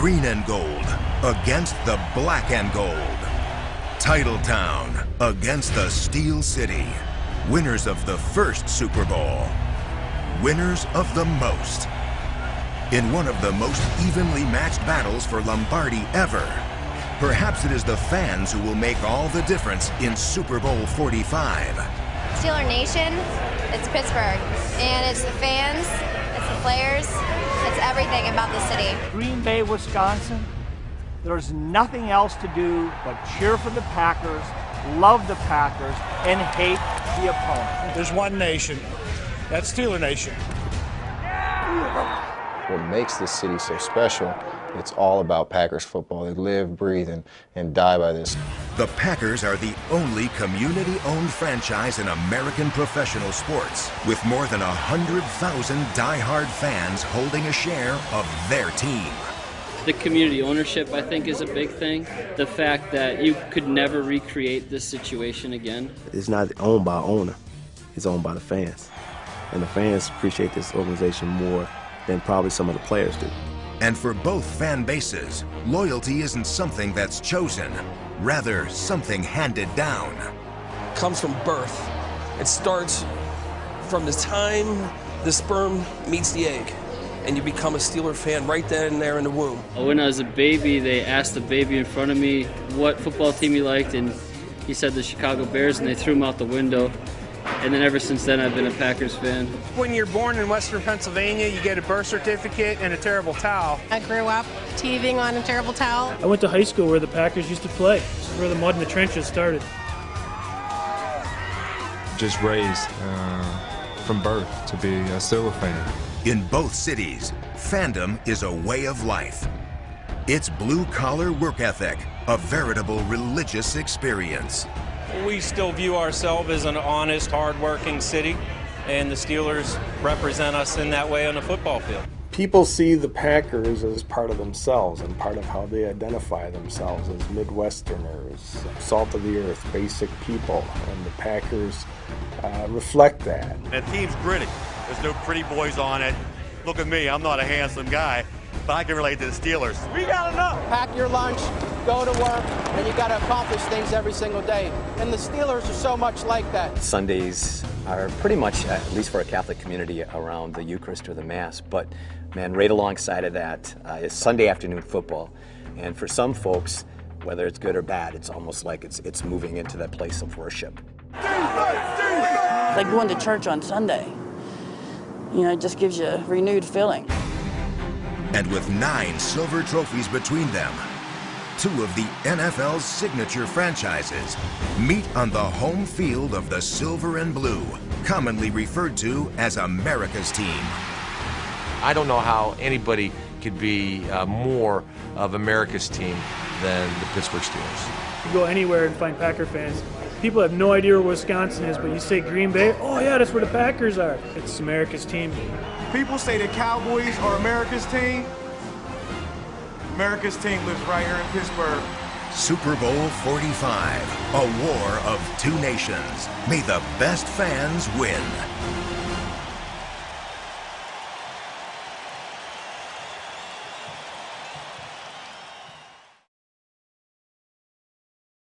green and gold against the black and gold. Titletown against the Steel City. Winners of the first Super Bowl. Winners of the most. In one of the most evenly matched battles for Lombardi ever. Perhaps it is the fans who will make all the difference in Super Bowl 45. Steeler Nation, it's Pittsburgh. And it's the fans, it's the players, it's everything about the city. Green Bay, Wisconsin, there's nothing else to do but cheer for the Packers, love the Packers, and hate the opponent. There's one nation. That's Steeler Nation. What makes this city so special, it's all about Packers football. They live, breathe, and die by this. The Packers are the only community-owned franchise in American professional sports, with more than 100,000 die-hard fans holding a share of their team. The community ownership, I think, is a big thing. The fact that you could never recreate this situation again. It's not owned by an owner. It's owned by the fans. And the fans appreciate this organization more than probably some of the players do. And for both fan bases, loyalty isn't something that's chosen, rather something handed down. It comes from birth. It starts from the time the sperm meets the egg, and you become a Steeler fan right then and there in the womb. When I was a baby, they asked the baby in front of me what football team he liked, and he said the Chicago Bears, and they threw him out the window. And then ever since then, I've been a Packers fan. When you're born in Western Pennsylvania, you get a birth certificate and a terrible towel. I grew up teething on a terrible towel. I went to high school where the Packers used to play. This is where the mud in the trenches started. Just raised from birth to be a Steeler fan. In both cities, fandom is a way of life. It's blue-collar work ethic, a veritable religious experience. We still view ourselves as an honest, hard-working city, and the Steelers represent us in that way on the football field. People see the Packers as part of themselves and part of how they identify themselves as Midwesterners, salt of the earth, basic people, and the Packers reflect that. That team's gritty. There's no pretty boys on it. Look at me, I'm not a handsome guy, but I can relate to the Steelers. We got enough. Pack your lunch, go to work, and you got to accomplish things every single day. And the Steelers are so much like that. Sundays are pretty much, at least for a Catholic community, around the Eucharist or the Mass. But, man, right alongside of that is Sunday afternoon football. And for some folks, whether it's good or bad, it's almost like it's moving into that place of worship. Like going to church on Sunday. You know, it just gives you a renewed feeling. And with 9 silver trophies between them, 2 of the NFL's signature franchises meet on the home field of the silver and blue, commonly referred to as America's team. I don't know how anybody could be more of America's team than the Pittsburgh Steelers. You go anywhere and find Packer fans. People have no idea where Wisconsin is, but you say Green Bay, oh yeah, that's where the Packers are. It's America's team. People say the Cowboys are America's team. America's team lives right here in Pittsburgh. Super Bowl 45, a war of 2 nations. May the best fans win.